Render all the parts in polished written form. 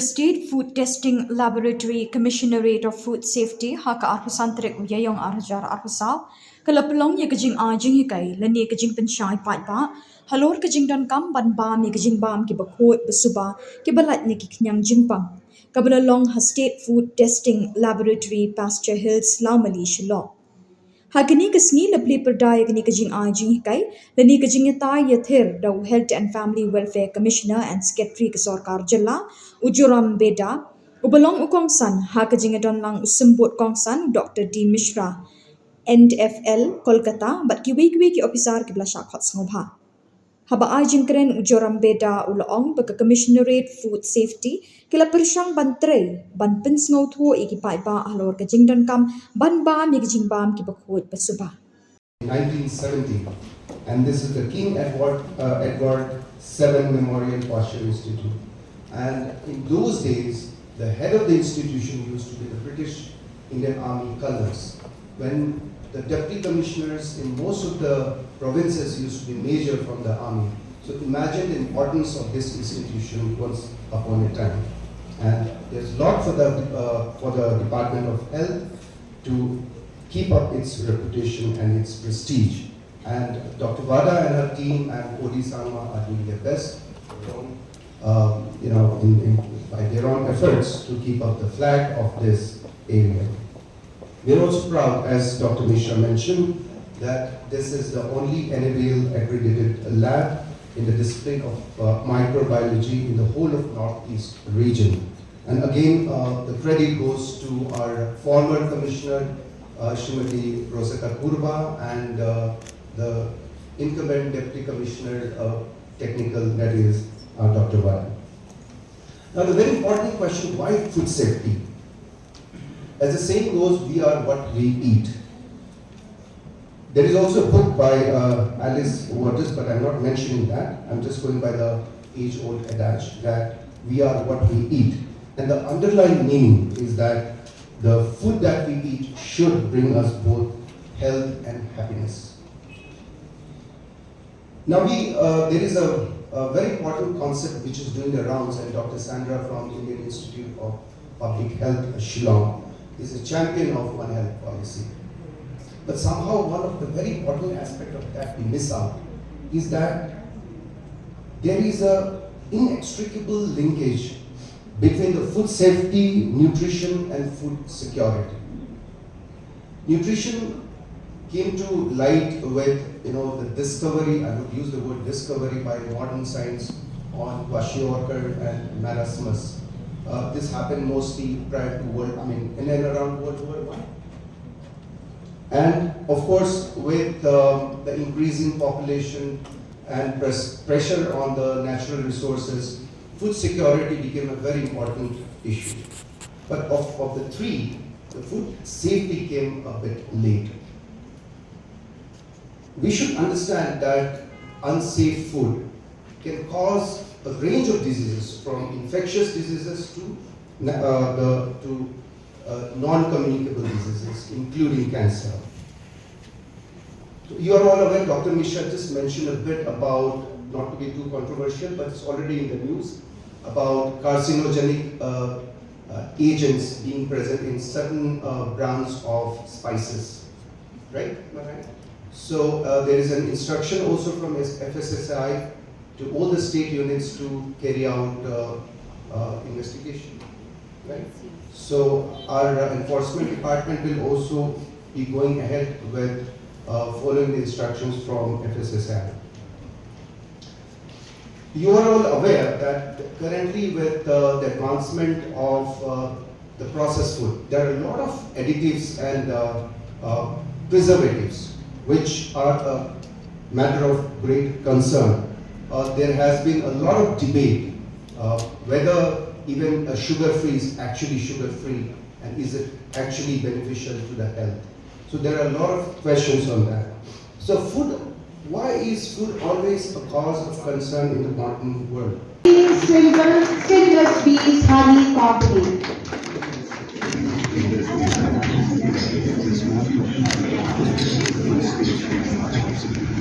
State Food Testing Laboratory Commissionerate of Food Safety haka arhusantrek uyayong arhajar arhusal kalapelong ye kajing ajing hikai lani kajing pensyai pat ba halor kajing Donkam ban bam ye kajing bam ki Khuid Suba ki balat ni ki knyang Jingbam kabalalong ha State Food Testing Laboratory Pasture Hills Laumali Shillong Hagani kasni lapli perdaya gani kajing ajing hikai lani kajing yata yathir daw Health and Family Welfare Commissioner and Secretary ke Khubor Joram Beda ubalong ukongsan ha kajing adon lang usimbut kongsan Dr. D Mishra NFL Kolkata bat kiwi ki officer ki blasha khat sngobha haba ajing kren Joram Beda ulaong baka Commissionerate Food Safety kila persyang bantre ban pensngau thu iki pai ba halor kajing Donkam ban ba mi kajing bam ki Khuid Suba 1970, and this is the King Edward VII Memorial Pasture Institute. And in those days, the head of the institution used to be the British Indian Army colonels. When the deputy commissioners in most of the provinces used to be major from the army. So imagine the importance of this institution once upon a time. And there's a lot for the Department of Health to keep up its reputation and its prestige. And Dr. Vada and her team and Odi Samla are doing their best, by their own efforts to keep up the flag of this area. We're also proud, as Dr. Mishra mentioned, that this is the only NABL accredited lab in the discipline of microbiology in the whole of Northeast region. And again, the credit goes to our former commissioner, Srimati Rosetta Kurba, and the incumbent deputy commissioner of technical, that is Dr. Vada. Now the very important question, why food safety? As the saying goes, we are what we eat. There is also a book by Alice Waters, but I'm not mentioning that. I'm just going by the age-old adage that we are what we eat. And the underlying meaning is that the food that we eat should bring us both health and happiness. Now there is a very important concept which is doing the rounds, and Dr. Sandra from Indian Institute of Public Health, Shillong, is a champion of One Health policy. But somehow one of the very important aspects of that we miss out is that there is an inextricable linkage between the food safety, nutrition, and food security. Nutrition came to light with the discovery, I would use the word discovery, by modern science on kwashiorkor and marasmus. This happened mostly prior to in and around World War I. And of course, with the increasing population and pressure on the natural resources, food security became a very important issue. But of the three, the food safety came a bit late. We should understand that unsafe food can cause a range of diseases, from infectious diseases to non-communicable diseases, including cancer. So you are all aware, Dr. Mishra just mentioned a bit about, not to be too controversial, but it's already in the news, about carcinogenic agents being present in certain brands of spices, right? So there is an instruction also from FSSAI to all the state units to carry out investigation, right? So our enforcement department will also be going ahead with following the instructions from FSSAI. You are all aware that currently with the advancement of the processed food, there are a lot of additives and preservatives which are a matter of great concern. There has been a lot of debate whether even sugar-free is actually sugar-free, and is it actually beneficial to the health. So there are a lot of questions on that. So food, why is food always a cause of concern in the modern world? Still must be highly confident.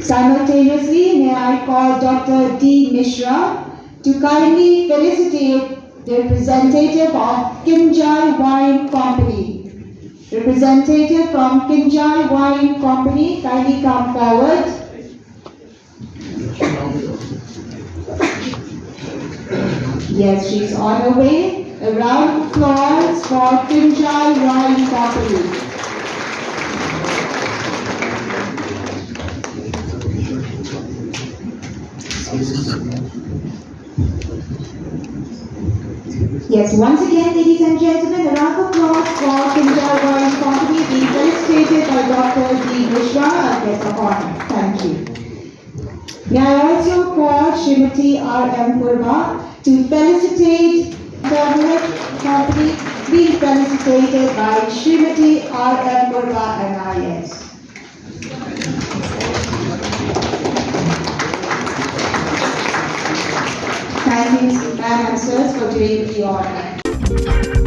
Simultaneously, may I call Dr. D. Mishra to kindly felicitate the representative of Kinjal Wine Company. Representative from Kinjal Wine Company, kindly come forward. Yes, she's on her way. A round of applause for Kinjal Wine Company. Yes, once again, ladies and gentlemen, a round of applause for Kinjal Wine Company being felicitated by Dr. D. Mishra, a guest of honor. Thank you. May I also call Srimati R.M. Purva to felicitate the company being felicitated by Srimati R.M. Purva and IS. Thank you, ma'am and sirs, for doing the honor.